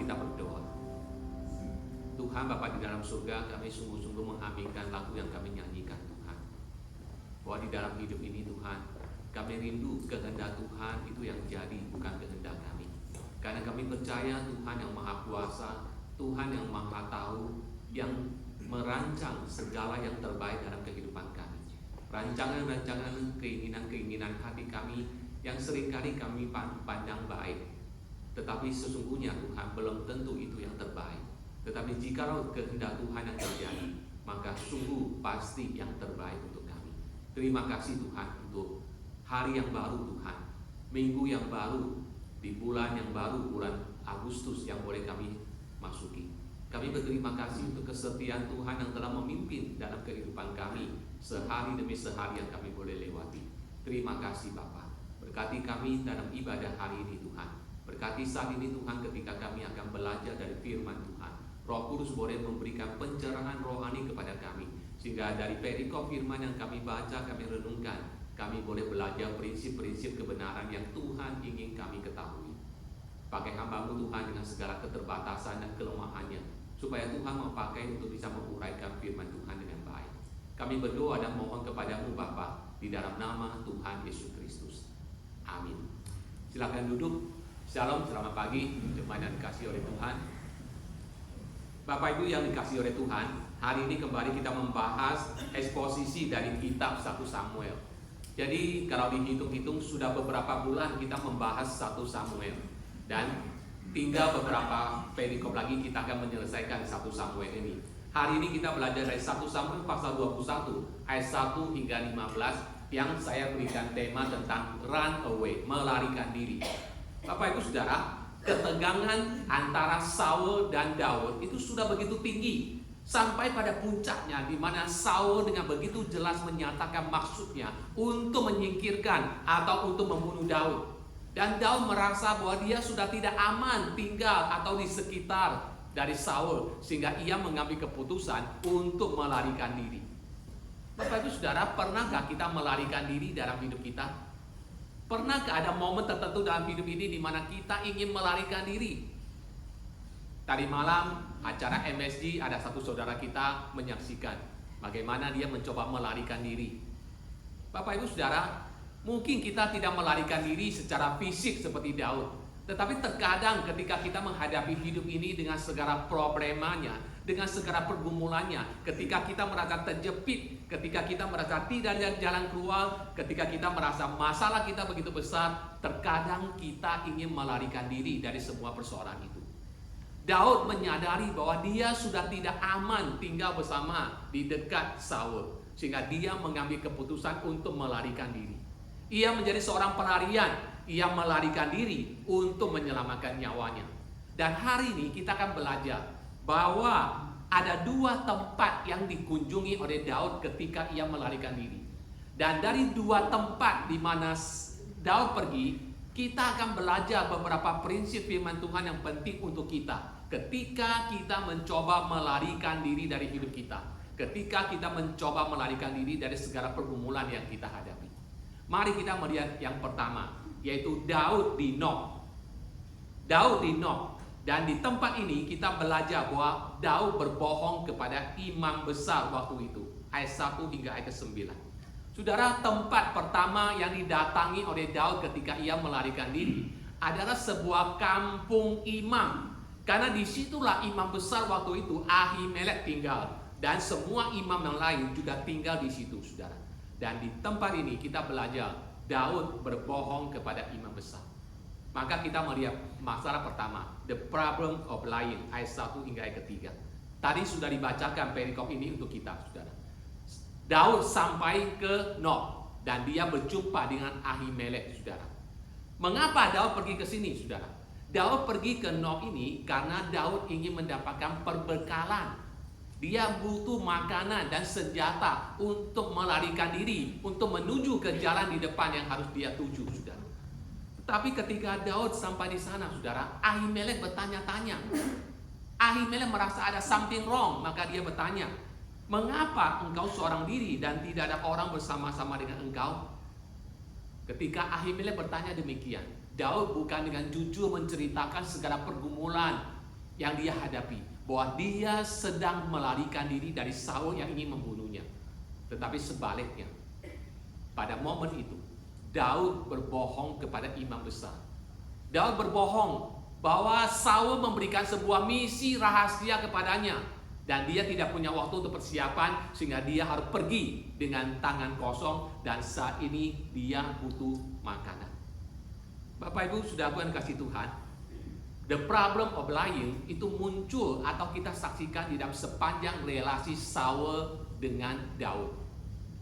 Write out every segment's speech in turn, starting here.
kita berdoa. Tuhan Bapa di dalam surga, kami sungguh-sungguh mengaminkan lagu yang kami nyanyikan Tuhan, bahwa di dalam hidup ini Tuhan, kami rindu kehendak Tuhan itu yang jadi, bukan kehendak kami. Karena kami percaya Tuhan yang Maha Kuasa, Tuhan yang Maha Tahu, yang merancang segala yang terbaik dalam kehidupan kami. Rancangan-rancangan, keinginan-keinginan hati kami yang seringkali kami pandang baik, tetapi sesungguhnya Tuhan belum tentu itu yang terbaik. Tetapi jikalau kehendak Tuhan yang terjadi, maka sungguh pasti yang terbaik untuk kami. Terima kasih Tuhan untuk hari yang baru Tuhan, minggu yang baru, di bulan yang baru, bulan Agustus yang boleh kami masuki. Kami berterima kasih untuk kesetiaan Tuhan yang telah memimpin dalam kehidupan kami sehari demi sehari yang kami boleh lewati. Terima kasih Bapa. Berkati kami dalam ibadah hari ini Tuhan. Berkati saat ini Tuhan ketika kami akan belajar dari firman Tuhan. Roh Kudus boleh memberikan pencerahan rohani kepada kami, sehingga dari perikop firman yang kami baca, kami renungkan, kami boleh belajar prinsip-prinsip kebenaran yang Tuhan ingin kami ketahui. Pakai hamba-Mu Tuhan dengan segala keterbatasan dan kelemahannya, supaya Tuhan memakai untuk bisa menguraikan firman Tuhan dengan baik. Kami berdoa dan mohon kepada-Mu Bapa, di dalam nama Tuhan Yesus Kristus. Amin. Silakan duduk. Shalom, selamat pagi, jemaat yang dikasihi oleh Tuhan. Bapak Ibu yang dikasihi oleh Tuhan, hari ini kembali kita membahas eksposisi dari kitab 1 Samuel. Jadi kalau dihitung-hitung sudah beberapa bulan kita membahas 1 Samuel, dan tinggal beberapa perikop lagi kita akan menyelesaikan 1 Samuel ini. Hari ini kita belajar dari 1 Samuel pasal 21 ayat 1 hingga 15, yang saya berikan tema tentang run away, melarikan diri. Bapak Ibu Saudara, ketegangan antara Saul dan Daud itu sudah begitu tinggi, sampai pada puncaknya di mana Saul dengan begitu jelas menyatakan maksudnya untuk menyingkirkan atau untuk membunuh Daud. Dan Daud merasa bahwa dia sudah tidak aman tinggal atau di sekitar dari Saul, sehingga ia mengambil keputusan untuk melarikan diri. Bapak Ibu Saudara, pernahkah kita melarikan diri dalam hidup kita? Pernahkah ada momen tertentu dalam hidup ini di mana kita ingin melarikan diri? Tadi malam acara MSG ada satu saudara kita menyaksikan bagaimana dia mencoba melarikan diri. Bapak Ibu Saudara, mungkin kita tidak melarikan diri secara fisik seperti Daud, tetapi terkadang ketika kita menghadapi hidup ini dengan segala problemanya, dengan segala pergumulannya, ketika kita merasa terjepit, ketika kita merasa tidak ada jalan keluar, ketika kita merasa masalah kita begitu besar, terkadang kita ingin melarikan diri dari semua persoalan itu. Daud menyadari bahwa dia sudah tidak aman tinggal bersama di dekat Saul, sehingga dia mengambil keputusan untuk melarikan diri. Ia menjadi seorang pelarian, ia melarikan diri untuk menyelamatkan nyawanya. Dan hari ini kita akan belajar bahwa ada 2 tempat yang dikunjungi oleh Daud ketika ia melarikan diri. Dan dari 2 tempat di mana Daud pergi, kita akan belajar beberapa prinsip firman Tuhan yang penting untuk kita ketika kita mencoba melarikan diri dari hidup kita, ketika kita mencoba melarikan diri dari segala pergumulan yang kita hadapi. Mari kita melihat yang pertama, yaitu Daud di Nob. Daud di Nob. Dan di tempat ini kita belajar bahwa Daud berbohong kepada imam besar waktu itu. Ayat 1 hingga ayat 9. Saudara, tempat pertama yang didatangi oleh Daud ketika ia melarikan diri adalah sebuah kampung imam. Karena disitulah imam besar waktu itu, Ahimelek, tinggal. Dan semua imam yang lain juga tinggal di situ, saudara. Dan di tempat ini kita belajar Daud berbohong kepada imam besar. Maka kita melihat masalah pertama, the problem of lying, ayat 1 hingga ayat 3. Tadi sudah dibacakan perikop ini untuk kita, saudara. Daud sampai ke Nob dan dia berjumpa dengan Ahimelek, saudara. Mengapa Daud pergi ke sini, saudara? Daud pergi ke Nob ini karena Daud ingin mendapatkan perbekalan. Dia butuh makanan dan senjata untuk melarikan diri, untuk menuju ke jalan di depan yang harus dia tuju, saudara. Tapi ketika Daud sampai di sana, saudara, Ahimelek bertanya-tanya. Ahimelek merasa ada something wrong, maka dia bertanya, mengapa engkau seorang diri dan tidak ada orang bersama-sama dengan engkau? Ketika Ahimelek bertanya demikian, Daud bukan dengan jujur menceritakan segala pergumulan, yang dia hadapi, bahwa dia sedang melarikan diri dari Saul yang ingin membunuhnya. Tetapi sebaliknya, pada momen itu Daud berbohong kepada imam besar. Daud berbohong bahwa Saul memberikan sebuah misi rahasia kepadanya, dan dia tidak punya waktu untuk persiapan, sehingga dia harus pergi dengan tangan kosong, dan saat ini dia butuh makanan. Bapak Ibu, saudaraku yang kasih Tuhan, the problem of lying itu muncul atau kita saksikan di dalam sepanjang relasi Saul dengan Daud.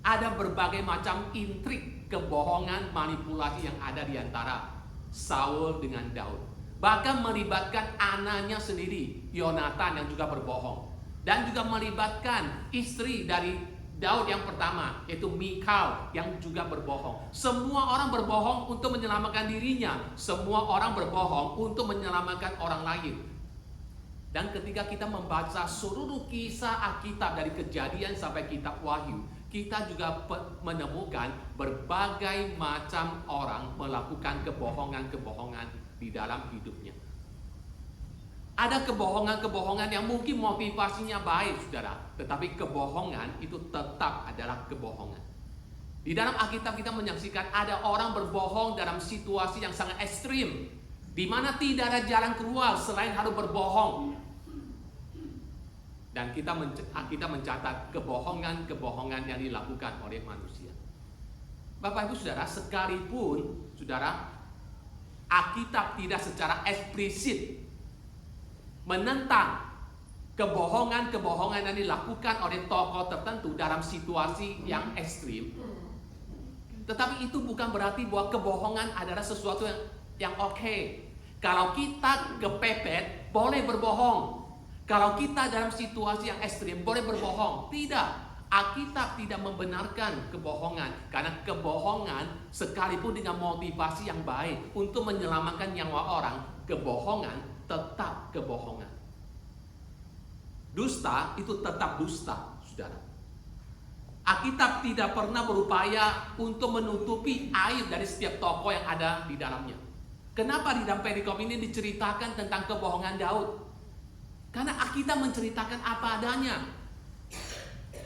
Ada berbagai macam intrik, kebohongan, manipulasi yang ada di antara Saul dengan Daud. Bahkan melibatkan anaknya sendiri, Yonatan, yang juga berbohong. Dan juga melibatkan istri dari Daud yang pertama, yaitu Michal, yang juga berbohong. Semua orang berbohong untuk menyelamatkan dirinya. Semua orang berbohong untuk menyelamatkan orang lain. Dan ketika kita membaca seluruh kisah Alkitab dari Kejadian sampai kitab Wahyu, kita juga menemukan berbagai macam orang melakukan kebohongan-kebohongan di dalam hidupnya. Ada kebohongan-kebohongan yang mungkin motivasinya baik, saudara, tetapi kebohongan itu tetap adalah kebohongan. Di dalam Alkitab kita menyaksikan ada orang berbohong dalam situasi yang sangat ekstrim, di mana tidak ada jalan keluar selain harus berbohong. Dan kita mencatat kebohongan-kebohongan yang dilakukan oleh manusia. Bapak Ibu Saudara, sekalipun saudara, Alkitab tidak secara eksplisit menentang kebohongan-kebohongan yang dilakukan oleh tokoh tertentu dalam situasi yang ekstrim, tetapi itu bukan berarti bahwa kebohongan adalah sesuatu yang oke. Kalau kita kepepet, boleh berbohong. Kalau kita dalam situasi yang ekstrim, boleh berbohong. Tidak, Alkitab tidak membenarkan kebohongan, karena kebohongan sekalipun dengan motivasi yang baik untuk menyelamatkan nyawa orang, kebohongan tetap kebohongan. Dusta itu tetap dusta, saudara. Alkitab tidak pernah berupaya untuk menutupi aib dari setiap tokoh yang ada di dalamnya. Kenapa di dalam perikop ini diceritakan tentang kebohongan Daud? Karena Alkitab menceritakan apa adanya.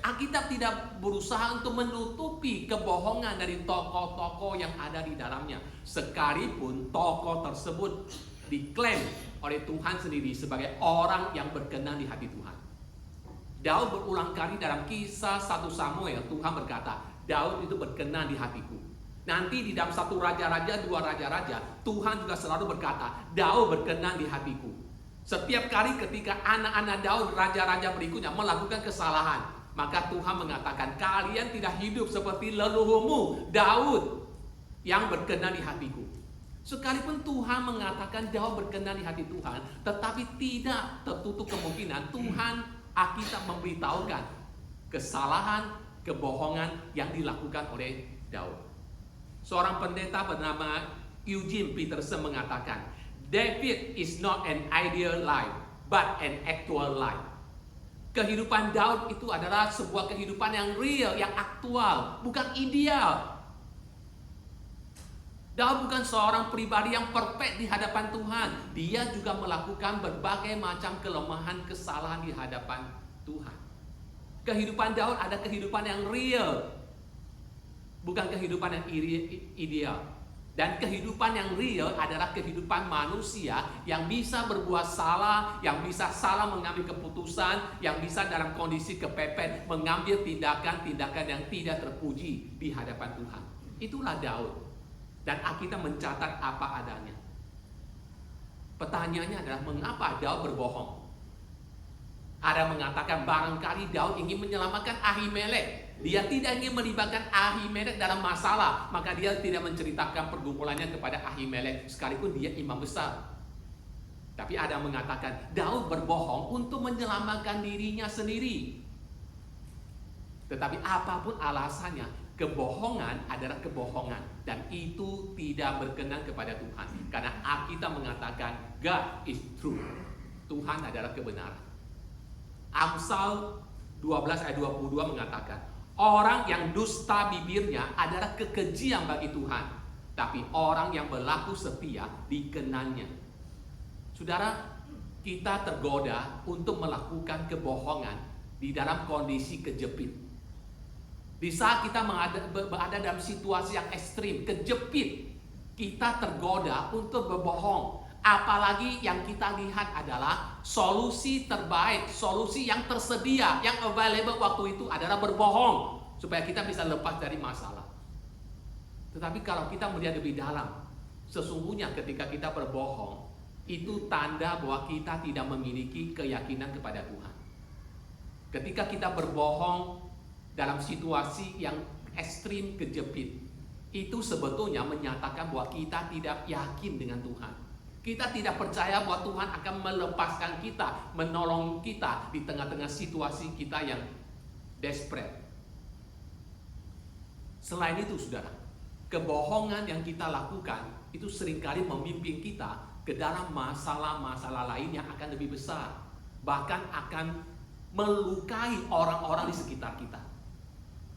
Alkitab tidak berusaha untuk menutupi kebohongan dari tokoh-tokoh yang ada di dalamnya, sekalipun tokoh tersebut diklaim oleh Tuhan sendiri sebagai orang yang berkenan di hati Tuhan. Daud berulang kali dalam kisah 1 Samuel, Tuhan berkata, Daud itu berkenan di hatiku. Nanti di dalam 1 Raja-Raja, 2 Raja-Raja, Tuhan juga selalu berkata, Daud berkenan di hatiku. Setiap kali ketika anak-anak Daud, raja-raja berikutnya melakukan kesalahan, maka Tuhan mengatakan, kalian tidak hidup seperti leluhurmu Daud yang berkenan di hatiku. Sekalipun Tuhan mengatakan Daud berkenan di hati Tuhan, tetapi tidak tertutup kemungkinan Tuhan Alkitab memberitahukan kesalahan, kebohongan yang dilakukan oleh Daud. Seorang pendeta bernama Eugene Peterson mengatakan, David is not an ideal life, but an actual life. Kehidupan Daud itu adalah sebuah kehidupan yang real, yang aktual, bukan ideal. Daud bukan seorang pribadi yang perfect di hadapan Tuhan. Dia juga melakukan berbagai macam kelemahan, kesalahan di hadapan Tuhan. Kehidupan Daud ada kehidupan yang real, bukan kehidupan yang ideal. Dan kehidupan yang real adalah kehidupan manusia yang bisa berbuat salah, yang bisa salah mengambil keputusan, yang bisa dalam kondisi kepepet mengambil tindakan-tindakan yang tidak terpuji di hadapan Tuhan. Itulah Daud. Dan Alkitab mencatat apa adanya. Pertanyaannya adalah, mengapa Daud berbohong? Ada mengatakan barangkali Daud ingin menyelamatkan Ahimelek. Dia tidak ingin melibatkan Ahimelek dalam masalah, maka dia tidak menceritakan pergumulannya kepada Ahimelek, sekalipun dia imam besar. Tapi ada yang mengatakan Daud berbohong untuk menyelamatkan dirinya sendiri. Tetapi apapun alasannya, kebohongan adalah kebohongan, dan itu tidak berkenan kepada Tuhan. Karena Alkitab mengatakan God is true. Tuhan adalah kebenaran. Amsal 12 ayat 22 mengatakan, orang yang dusta bibirnya adalah kekejian bagi Tuhan, tapi orang yang berlaku setia dikenannya. Saudara, kita tergoda untuk melakukan kebohongan di dalam kondisi kejepit. Di saat kita berada dalam situasi yang ekstrim, kejepit, kita tergoda untuk berbohong. Apalagi yang kita lihat adalah solusi terbaik, solusi yang tersedia, yang available waktu itu adalah berbohong, supaya kita bisa lepas dari masalah. Tetapi kalau kita melihat lebih dalam, sesungguhnya ketika kita berbohong, itu tanda bahwa kita tidak memiliki keyakinan kepada Tuhan. Ketika kita berbohong dalam situasi yang ekstrim kejepit, itu sebetulnya menyatakan bahwa kita tidak yakin dengan Tuhan. Kita tidak percaya bahwa Tuhan akan melepaskan kita, menolong kita di tengah-tengah situasi kita yang desperate. Selain itu, saudara, kebohongan yang kita lakukan itu seringkali memimpin kita ke dalam masalah-masalah lain yang akan lebih besar, bahkan akan melukai orang-orang di sekitar kita.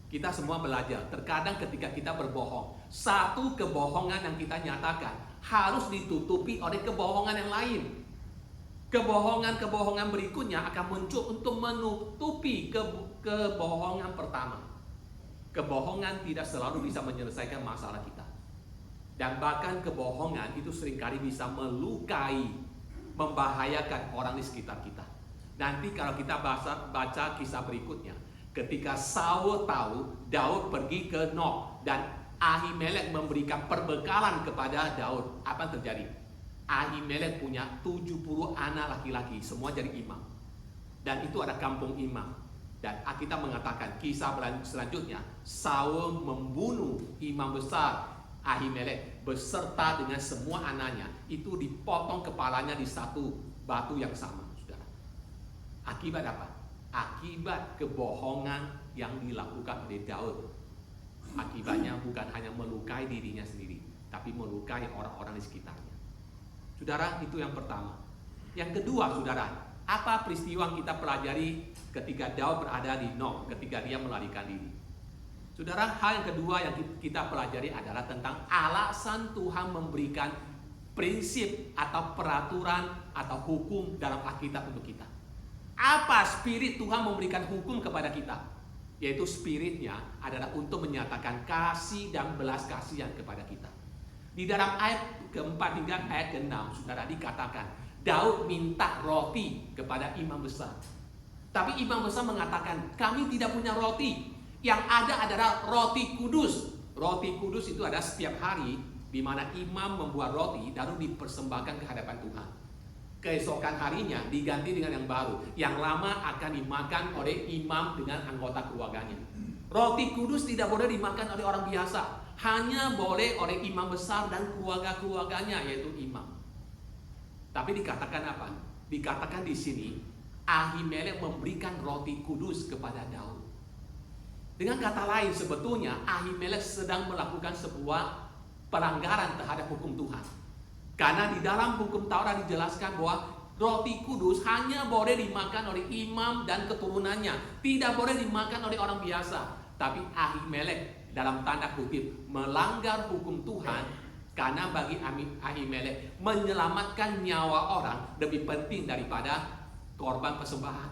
Kita semua belajar, terkadang ketika kita berbohong, satu kebohongan yang kita nyatakan harus ditutupi oleh kebohongan yang lain. Kebohongan-kebohongan berikutnya akan muncul untuk menutupi kebohongan pertama. Kebohongan tidak selalu bisa menyelesaikan masalah kita. Dan bahkan kebohongan itu seringkali bisa melukai, membahayakan orang di sekitar kita. Nanti kalau kita baca kisah berikutnya, ketika Saul tahu Daud pergi ke Nob dan Ahimelek memberikan perbekalan kepada Daud, apa yang terjadi? Ahimelek punya 70 anak laki-laki, semua jadi imam. Dan itu ada kampung imam. Dan Alkitab mengatakan kisah selanjutnya, Saul membunuh imam besar Ahimelek beserta dengan semua anaknya. Itu dipotong kepalanya di satu batu yang sama, saudara. Akibat apa? Akibat kebohongan yang dilakukan oleh Daud. Akibatnya bukan hanya melukai dirinya sendiri, tapi melukai orang-orang di sekitarnya. Saudara, itu yang pertama. Yang kedua, saudara, apa peristiwa yang kita pelajari ketika Daud berada di Nob, ketika dia melarikan diri? Saudara, hal yang kedua yang kita pelajari adalah tentang alasan Tuhan memberikan prinsip atau peraturan atau hukum dalam Alkitab untuk kita. Apa spirit Tuhan memberikan hukum kepada kita? Yaitu spiritnya adalah untuk menyatakan kasih dan belas kasihan kepada kita. Di dalam ayat keempat hingga ayat ke-6, saudara, dikatakan Daud minta roti kepada imam besar. Tapi imam besar mengatakan, kami tidak punya roti. Yang ada adalah roti kudus. Roti kudus itu ada setiap hari, di mana imam membuat roti lalu dipersembahkan ke hadapan Tuhan. Keesokan harinya diganti dengan yang baru. Yang lama akan dimakan oleh imam dengan anggota keluarganya. Roti kudus tidak boleh dimakan oleh orang biasa. Hanya boleh oleh imam besar dan keluarga-keluarganya, yaitu imam. Tapi dikatakan apa? Dikatakan di sini, Ahimelek memberikan roti kudus kepada Daud. Dengan kata lain, sebetulnya Ahimelek sedang melakukan sebuah pelanggaran terhadap hukum Tuhan. Karena di dalam hukum Taurat dijelaskan bahwa roti kudus hanya boleh dimakan oleh imam dan keturunannya, tidak boleh dimakan oleh orang biasa. Tapi Ahimelek dalam tanda kutip melanggar hukum Tuhan, karena bagi Ahimelek menyelamatkan nyawa orang lebih penting daripada korban persembahan.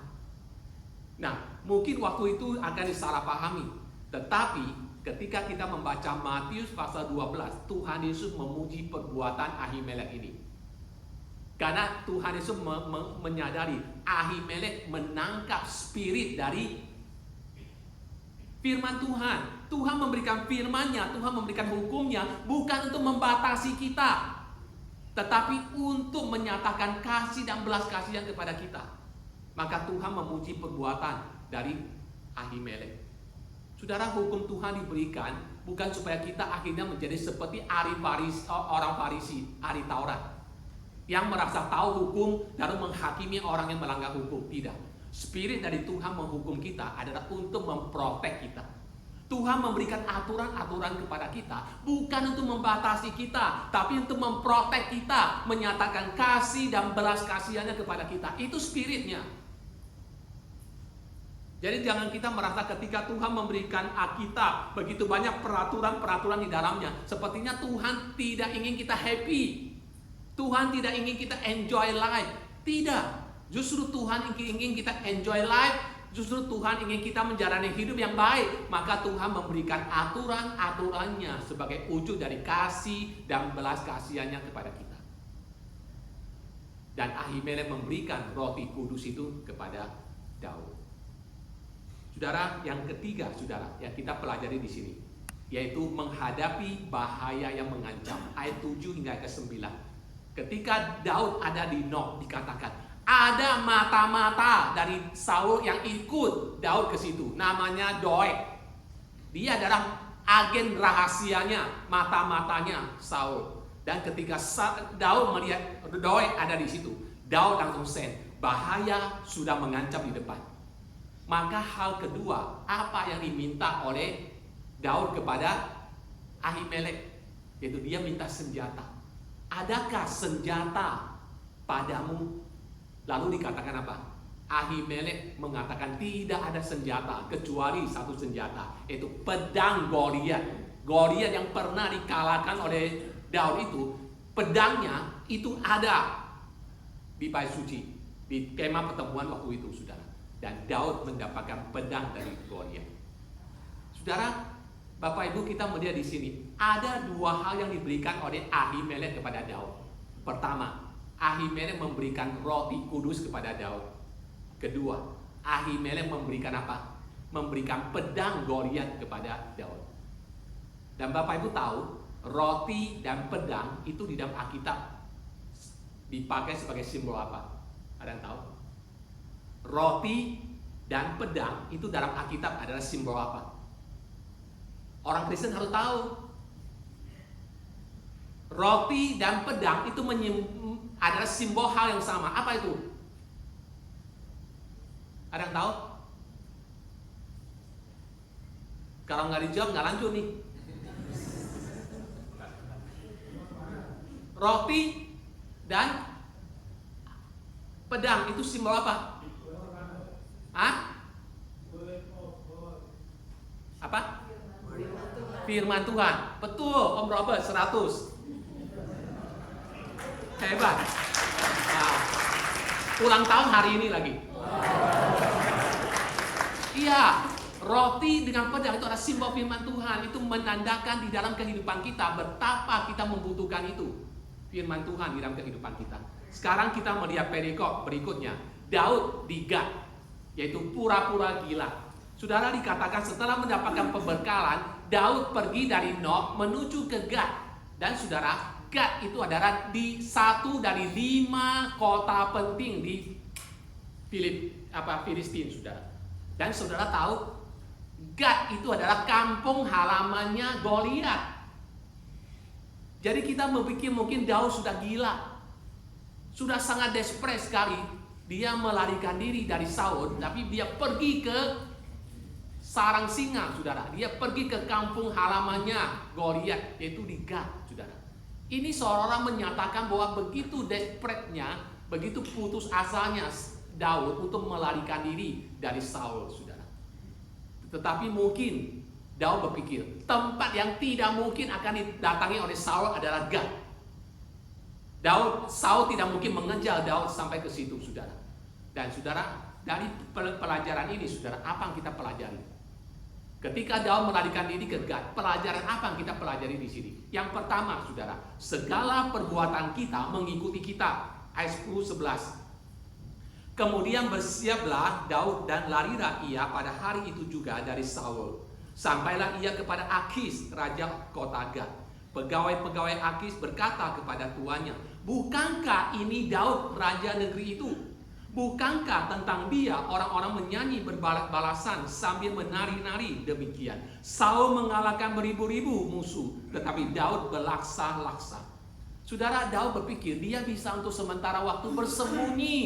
Nah, mungkin waktu itu akan disalahpahami, tetapi ketika kita membaca Matius pasal 12, Tuhan Yesus memuji perbuatan Ahimelek ini. Karena Tuhan Yesus menyadari Ahimelek menangkap spirit dari firman Tuhan. Tuhan memberikan firman-Nya, Tuhan memberikan hukumnya bukan untuk membatasi kita, tetapi untuk menyatakan kasih dan belas kasihan kepada kita. Maka Tuhan memuji perbuatan dari Ahimelek. Saudara, hukum Tuhan diberikan bukan supaya kita akhirnya menjadi seperti orang Farisi, ahli Taurat, yang merasa tahu hukum lalu menghakimi orang yang melanggar hukum. Tidak. Spirit dari Tuhan menghukum kita adalah untuk memprotek kita. Tuhan memberikan aturan-aturan kepada kita bukan untuk membatasi kita, tapi untuk memprotek kita, menyatakan kasih dan belas kasihannya kepada kita. Itu spiritnya. Jadi jangan kita merasa ketika Tuhan memberikan Alkitab begitu banyak peraturan-peraturan di dalamnya, sepertinya Tuhan tidak ingin kita happy. Tuhan tidak ingin kita enjoy life. Tidak. Justru Tuhan ingin kita enjoy life. Justru Tuhan ingin kita menjalani hidup yang baik. Maka Tuhan memberikan aturan-aturannya sebagai wujud dari kasih dan belas kasihannya kepada kita. Dan Ahimelek memberikan roti kudus itu kepada Daud. Saudara, yang ketiga, saudara, yang kita pelajari di sini, yaitu menghadapi bahaya yang mengancam. Ayat 7 hingga ke 9. Ketika Daud ada di Nob, dikatakan ada mata-mata dari Saul yang ikut Daud ke situ. Namanya Doeg. Dia adalah agen rahasianya, mata-matanya Saul. Dan ketika Daud melihat Doeg ada di situ, Daud langsung sense bahaya sudah mengancam di depan. Maka hal kedua, apa yang diminta oleh Daud kepada Ahimelek, yaitu dia minta senjata. Adakah senjata padamu? Lalu dikatakan apa? Ahimelek mengatakan tidak ada senjata kecuali satu senjata, yaitu pedang Goliat. Goliat yang pernah dikalahkan oleh Daud itu, pedangnya itu ada di bait suci, di kemah pertemuan waktu itu, saudara. Dan Daud mendapatkan pedang dari Goliat. Saudara, Bapak Ibu, kita melihat di sini ada dua hal yang diberikan oleh Ahimelek kepada Daud. Pertama, Ahimelek memberikan roti kudus kepada Daud. Kedua, Ahimelek memberikan apa? Memberikan pedang Goliat kepada Daud. Dan Bapak Ibu tahu, roti dan pedang itu di dalam Alkitab dipakai sebagai simbol apa? Ada yang tahu? Roti dan pedang itu dalam Alkitab adalah simbol apa? Orang Kristen harus tahu. Roti dan pedang itu adalah simbol hal yang sama. Apa itu? Ada yang tahu? Kalau nggak dijawab nggak lanjut nih. Roti dan pedang itu simbol apa? Hah? Apa? Firman Tuhan. Betul, Om Robert 100. Hebat. Nah, ulang tahun hari ini lagi. Iya, roti dengan pedang itu adalah simbol firman Tuhan. Itu menandakan di dalam kehidupan kita betapa kita membutuhkan itu. Firman Tuhan di dalam kehidupan kita. Sekarang kita melihat perikop berikutnya. Daud di Gad, yaitu pura-pura gila. Saudara, dikatakan setelah mendapatkan pembekalan, Daud pergi dari Nob menuju ke Gad. Dan saudara, Gad itu adalah di satu dari 5 kota penting di Filistin, saudara. Dan saudara tahu, Gad itu adalah kampung halamannya Goliat. Jadi kita berpikir mungkin Daud sudah gila, sudah sangat desperate sekali. Dia melarikan diri dari Saul, tapi dia pergi ke sarang singa, saudara. Dia pergi ke kampung halamannya Goliat, yaitu di Gad, saudara. Ini seolah-olah menyatakan bahwa begitu desperate-nya, begitu putus asanya Daud untuk melarikan diri dari Saul, saudara. Tetapi mungkin Daud berpikir tempat yang tidak mungkin akan didatangi oleh Saul adalah Gad. Saul tidak mungkin mengejar Daud sampai ke situ, saudara. Dan saudara, dari pelajaran ini, saudara, apa yang kita pelajari? Ketika Daud melarikan diri ke Gad, pelajaran apa yang kita pelajari di sini? Yang pertama, saudara, segala perbuatan kita mengikuti kita. Ayat 10-11. Kemudian bersiaplah Daud dan larilah ia pada hari itu juga dari Saul. Sampailah ia kepada Akis, raja kota Gad. Pegawai-pegawai Akis berkata kepada tuannya, bukankah ini Daud raja negeri itu? Bukankah tentang dia orang-orang menyanyi berbalas-balasan sambil menari-nari demikian? Saul mengalahkan beribu-ribu musuh, tetapi Daud berlaksa-laksa. Saudara, Daud berpikir dia bisa untuk sementara waktu bersembunyi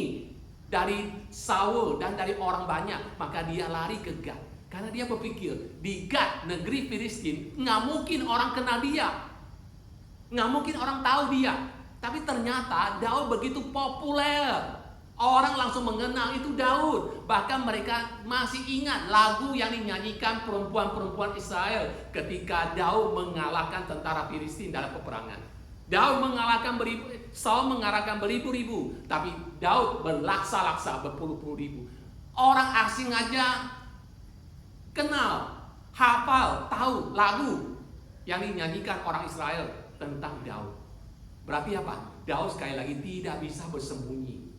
dari Saul dan dari orang banyak. Maka dia lari ke Gad. Karena dia berpikir di Gad, negeri Filistin, nggak mungkin orang kenal dia, nggak mungkin orang tahu dia. Tapi ternyata Daud begitu populer. Orang langsung mengenal itu Daud. Bahkan mereka masih ingat lagu yang dinyanyikan perempuan-perempuan Israel ketika Daud mengalahkan tentara Filistin dalam peperangan. Daud mengalahkan Saul mengarahkan beribu-ribu, tapi Daud berlaksa-laksa berpuluh-puluh ribu. Orang asing aja kenal, hafal, tahu lagu yang dinyanyikan orang Israel tentang Daud. Berarti apa? Daud sekali lagi tidak bisa bersembunyi.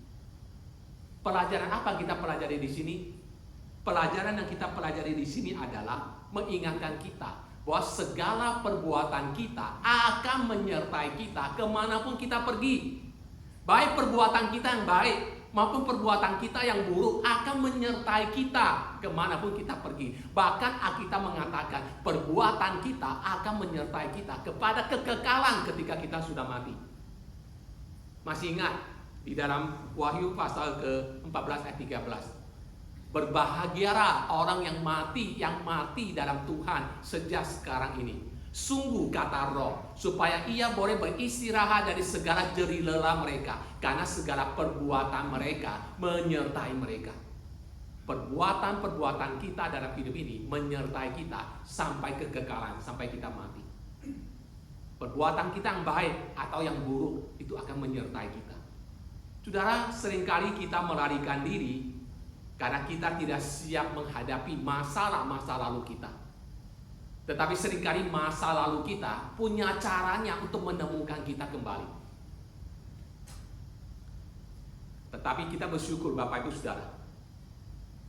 Pelajaran apa kita pelajari di sini? Pelajaran yang kita pelajari di sini adalah mengingatkan kita bahwa segala perbuatan kita akan menyertai kita kemanapun kita pergi. Baik perbuatan kita yang baik maupun perbuatan kita yang buruk akan menyertai kita kemanapun kita pergi. Bahkan Alkitab mengatakan perbuatan kita akan menyertai kita kepada kekekalan ketika kita sudah mati. Masih ingat di dalam Wahyu pasal ke-14 ayat 13. Berbahagialah orang yang mati dalam Tuhan sejak sekarang ini. Sungguh kata Roh, supaya ia boleh beristirahat dari segala jerih lelah mereka, karena segala perbuatan mereka menyertai mereka. Perbuatan-perbuatan kita dalam hidup ini menyertai kita sampai kekekalan, sampai kita mati. Perbuatan kita yang baik atau yang buruk itu akan menyertai kita. Saudara, seringkali kita melarikan diri karena kita tidak siap menghadapi masalah-masa lalu kita. Tetapi seringkali masa lalu kita punya caranya untuk menemukan kita kembali. Tetapi kita bersyukur Bapak Ibu Saudara.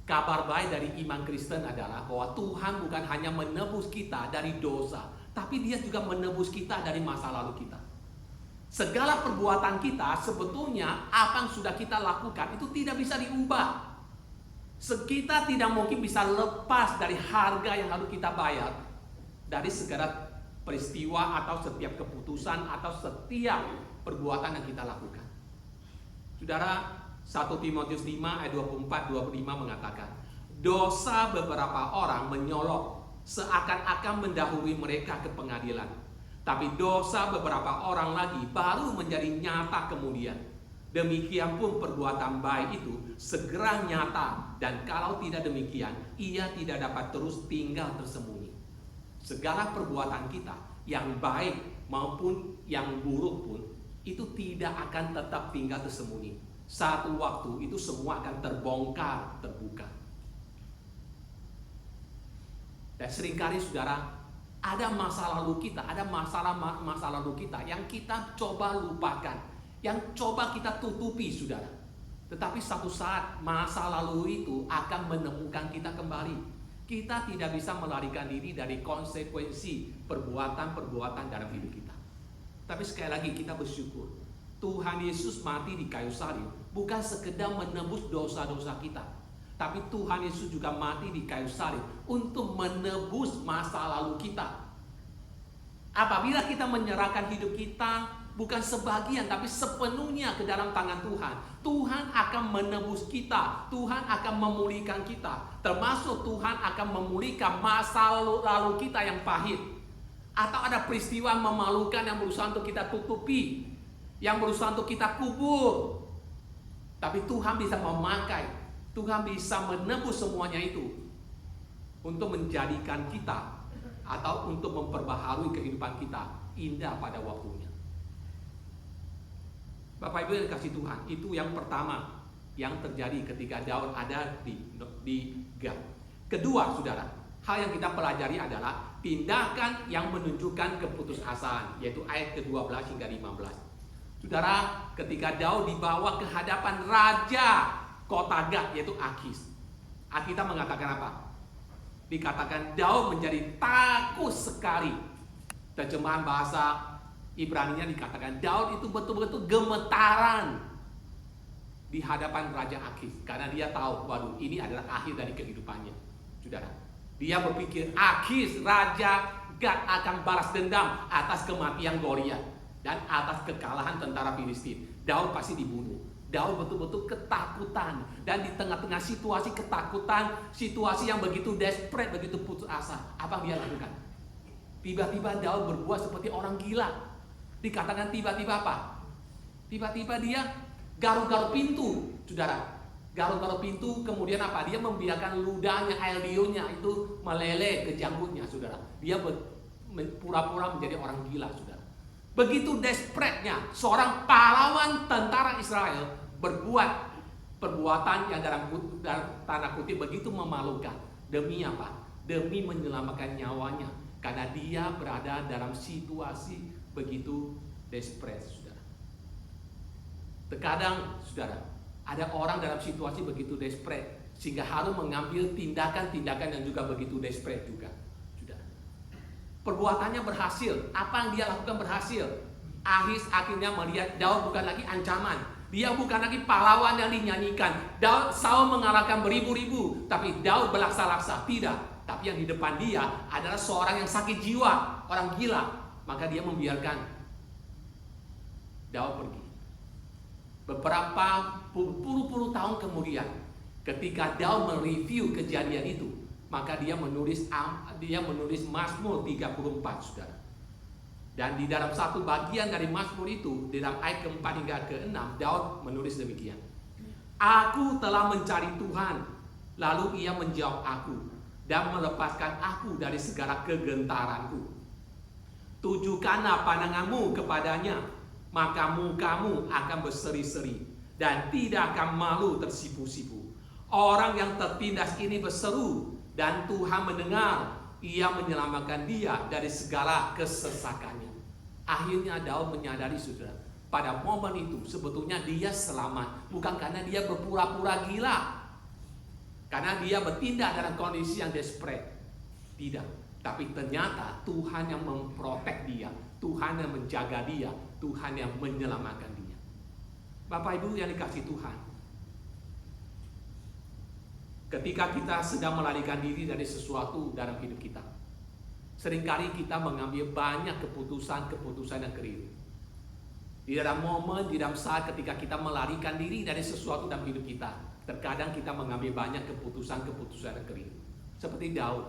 Kabar baik dari iman Kristen adalah bahwa Tuhan bukan hanya menebus kita dari dosa, tapi Dia juga menebus kita dari masa lalu kita. Segala perbuatan kita sebetulnya apa yang sudah kita lakukan itu tidak bisa diubah. Kita tidak mungkin bisa lepas dari harga yang harus kita bayar dari segala peristiwa atau setiap keputusan atau setiap perbuatan yang kita lakukan. Saudara, 1 Timotius 5 ayat 24-25 mengatakan, dosa beberapa orang menyolok seakan-akan mendahului mereka ke pengadilan, tapi dosa beberapa orang lagi baru menjadi nyata kemudian. Demikian pun perbuatan baik itu segera nyata, dan kalau tidak demikian, ia tidak dapat terus tinggal tersembunyi. Segala perbuatan kita, yang baik maupun yang buruk pun, itu tidak akan tetap tinggal tersembunyi. Satu waktu itu semua akan terbongkar, terbuka. Dan seringkali saudara, ada masa lalu kita, ada masa lalu kita yang kita coba lupakan, yang coba kita tutupi saudara. Tetapi satu saat masa lalu itu akan menemukan kita kembali. Kita tidak bisa melarikan diri dari konsekuensi perbuatan-perbuatan dalam hidup kita. Tapi sekali lagi kita bersyukur, Tuhan Yesus mati di kayu salib bukan sekedar menebus dosa-dosa kita, tapi Tuhan Yesus juga mati di kayu salib untuk menebus masa lalu kita. Apabila kita menyerahkan hidup kita bukan sebagian tapi sepenuhnya ke dalam tangan Tuhan, Tuhan akan menebus kita, Tuhan akan memulihkan kita, termasuk Tuhan akan memulihkan masa lalu kita yang pahit, atau ada peristiwa memalukan yang berusaha untuk kita tutupi, yang berusaha untuk kita kubur. Tapi Tuhan bisa memakai, Tuhan bisa menebus semuanya itu untuk menjadikan kita atau untuk memperbaharui kehidupan kita indah pada waktunya. Bapak Ibu yang dikasih Tuhan, itu yang pertama yang terjadi ketika Daud ada di Gad. Kedua, saudara, hal yang kita pelajari adalah tindakan yang menunjukkan keputusasaan, yaitu ayat ke-12 hingga 15. Saudara, ketika Daud dibawa ke hadapan raja kota Gad, yaitu Akis, Alkitab mengatakan apa? Dikatakan Daud menjadi takut sekali. Terjemahan bahasa Ibraninya dikatakan Daud itu betul-betul gemetaran di hadapan Raja Akis, karena dia tahu, waduh, ini adalah akhir dari kehidupannya. Saudara, dia berpikir Akis, Raja Gad akan balas dendam atas kematian Goliat dan atas kekalahan tentara Filistin. Daud pasti dibunuh. Daud betul-betul ketakutan, dan di tengah-tengah situasi ketakutan, situasi yang begitu desperate, begitu putus asa, apa yang dia lakukan? Tiba-tiba Daud berbuat seperti orang gila. Dikatakan tiba-tiba apa? Tiba-tiba dia garuk-garuk pintu, saudara. Garuk-garuk pintu, kemudian apa? Dia membiarkan ludahnya, air liurnya itu meleleh ke janggutnya, saudara. Dia pura-pura menjadi orang gila, saudara. Begitu desperate-nya seorang pahlawan tentara Israel berbuat perbuatan yang dalam tanda kutip begitu memalukan. Demi apa? Demi menyelamatkan nyawanya. Karena dia berada dalam situasi begitu desperate, saudara. Terkadang, saudara, ada orang dalam situasi begitu desperate sehingga harus mengambil tindakan-tindakan yang juga begitu desperate juga. Perbuatannya berhasil, apa yang dia lakukan berhasil. Akhirnya melihat Daud bukan lagi ancaman, dia bukan lagi pahlawan yang dinyanyikan. Saul mengalahkan beribu-ribu, tapi Daud berlaksa-laksa. Tidak, tapi yang di depan dia adalah seorang yang sakit jiwa, orang gila. Maka dia membiarkan Daud pergi. Beberapa puluh tahun kemudian, ketika Daud mereview kejadian itu, maka dia menulis Mazmur 34, saudara. Dan di dalam satu bagian dari Mazmur itu, di dalam ayat ke-4 hingga ke-6, Daud menulis demikian. Aku telah mencari Tuhan, lalu Ia menjawab aku dan melepaskan aku dari segala kegentaranku. Tujukanlah pandanganmu kepadanya, maka mukamu akan berseri-seri dan tidak akan malu tersipu-sipu. Orang yang tertindas ini berseru, dan Tuhan mendengar, Ia menyelamatkan dia dari segala kesesakannya. Akhirnya Daud menyadari, saudara, pada momen itu sebetulnya dia selamat, bukan karena dia berpura-pura gila, karena dia bertindak dalam kondisi yang desperate. Tidak, tapi ternyata Tuhan yang memprotek dia, Tuhan yang menjaga dia, Tuhan yang menyelamatkan dia. Bapak Ibu yang dikasihi Tuhan, ketika kita sedang melarikan diri dari sesuatu dalam hidup kita, seringkali kita mengambil banyak keputusan-keputusan yang keliru. Di dalam momen, di dalam saat ketika kita melarikan diri dari sesuatu dalam hidup kita, terkadang kita mengambil banyak keputusan-keputusan yang keliru. Seperti Daud,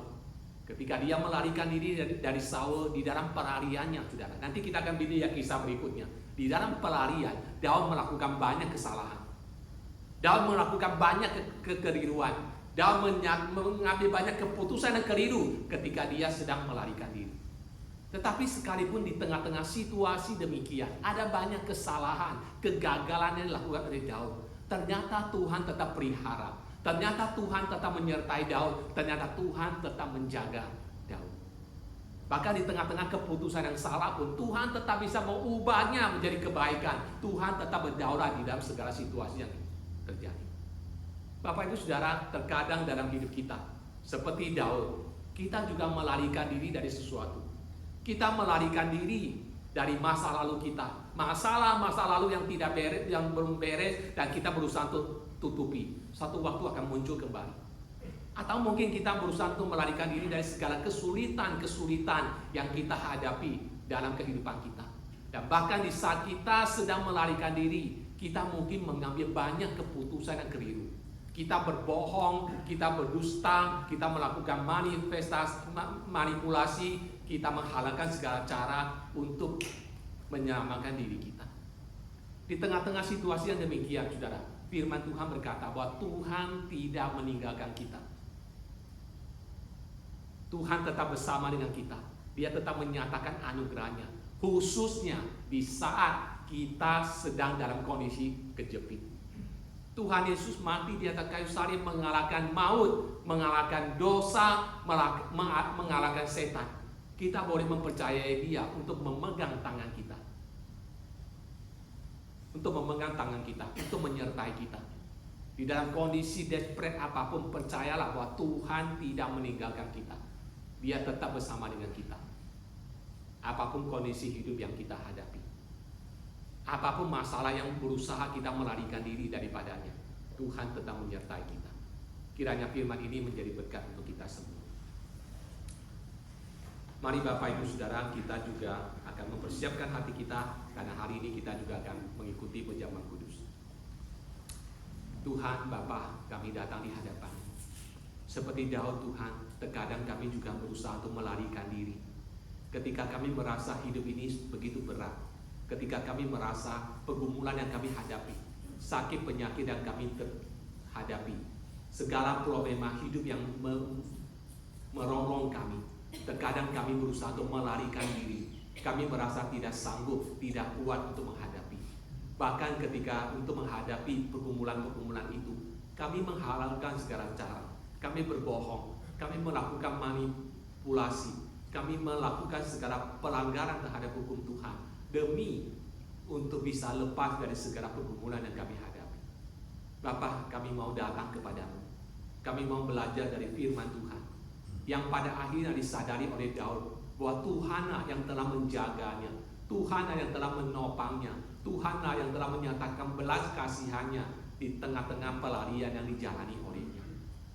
ketika dia melarikan diri dari Saul di dalam pelariannya, saudara. Nanti kita akan lihat kisah berikutnya. Di dalam pelarian, Daud melakukan banyak kesalahan. Daud melakukan banyak kekeliruan. Daud mengambil banyak keputusan yang keliru ketika dia sedang melarikan diri. Tetapi sekalipun di tengah-tengah situasi demikian, ada banyak kesalahan, kegagalan yang dilakukan oleh Daud. Ternyata Tuhan tetap pelihara. Ternyata Tuhan tetap menyertai Daud. Ternyata Tuhan tetap menjaga Daud. Bahkan di tengah-tengah keputusan yang salah pun, Tuhan tetap bisa mengubahnya menjadi kebaikan. Tuhan tetap berdaulat di dalam segala situasi yang terjadi. Bapak Ibu Saudara, terkadang dalam hidup kita seperti Daud, kita juga melarikan diri dari sesuatu. Kita melarikan diri dari masa lalu kita, masalah-masa lalu yang tidak beres, yang belum beres, dan kita berusaha untuk tutupi. Satu waktu akan muncul kembali. Atau mungkin kita berusaha untuk melarikan diri dari segala kesulitan-kesulitan yang kita hadapi dalam kehidupan kita. Dan bahkan di saat kita sedang melarikan diri, kita mungkin mengambil banyak keputusan yang keliru. Kita berbohong, kita berdusta, kita melakukan manipulasi, kita menghalalkan segala cara untuk menyelamatkan diri kita. Di tengah-tengah situasi yang demikian, saudara, firman Tuhan berkata bahwa Tuhan tidak meninggalkan kita. Tuhan tetap bersama dengan kita. Dia tetap menyatakan anugerahnya, khususnya di saat kita sedang dalam kondisi kejepit. Tuhan Yesus mati di atas kayu salib mengalahkan maut, mengalahkan dosa, mengalahkan setan. Kita boleh mempercayai Dia untuk memegang tangan kita. Untuk memegang tangan kita, untuk menyertai kita. Di dalam kondisi desperate apapun, percayalah bahwa Tuhan tidak meninggalkan kita. Dia tetap bersama dengan kita. Apapun kondisi hidup yang kita hadapi. Apapun masalah yang berusaha kita melarikan diri daripadanya, Tuhan tetap menyertai kita. Kiranya firman ini menjadi berkat untuk kita semua. Mari Bapak Ibu Saudara, kita juga akan mempersiapkan hati kita, karena hari ini kita juga akan mengikuti perjamuan kudus. Tuhan Bapa, kami datang di hadapan. Seperti Daud Tuhan, terkadang kami juga berusaha untuk melarikan diri. Ketika kami merasa hidup ini begitu berat, ketika kami merasa pergumulan yang kami hadapi, sakit penyakit yang kami hadapi, segala problema hidup yang merongrong kami, terkadang kami berusaha untuk melarikan diri kami merasa tidak sanggup, tidak kuat untuk menghadapi. Bahkan ketika untuk menghadapi pergumulan-pergumulan itu, kami menghalalkan segala cara. Kami berbohong, kami melakukan manipulasi, kami melakukan segala pelanggaran terhadap hukum Tuhan demi untuk bisa lepas dari segala pergumulan yang kami hadapi. Bapa, kami mau datang kepadamu. Kami mau belajar dari firman Tuhan yang pada akhirnya disadari oleh Daud bahwa Tuhanlah yang telah menjaganya, Tuhanlah yang telah menopangnya, Tuhanlah yang telah menyatakan belas kasihannya di tengah-tengah pelarian yang dijalani olehnya.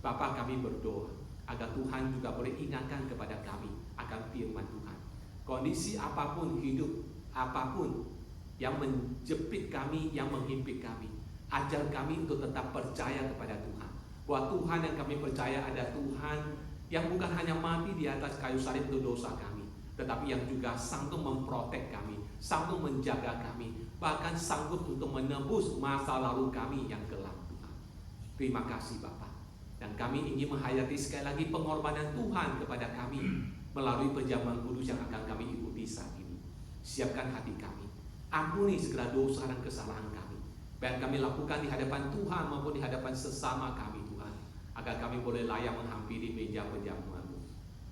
Bapa, kami berdoa agar Tuhan juga boleh ingatkan kepada kami akan firman Tuhan. Kondisi apapun, hidup apapun yang menjepit kami, yang menghimpit kami, ajar kami untuk tetap percaya kepada Tuhan. Bahwa Tuhan yang kami percaya ada Tuhan yang bukan hanya mati di atas kayu salib untuk dosa kami, tetapi yang juga sanggup memprotek kami, sanggup menjaga kami, bahkan sanggup untuk menebus masa lalu kami yang kelam, Tuhan. Terima kasih Bapa. Dan kami ingin menghayati sekali lagi pengorbanan Tuhan kepada kami melalui perjamuan kudus yang akan kami ikuti saat ini. Siapkan hati kami, ampuni segala dosa dan kesalahan kami, baik kami lakukan di hadapan Tuhan maupun di hadapan sesama kami, Tuhan, agar kami boleh layak menghampiri meja perjamuan-Mu.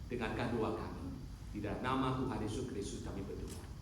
Dengarkan doa kami, di dalam nama Tuhan Yesus Kristus kami berdoa.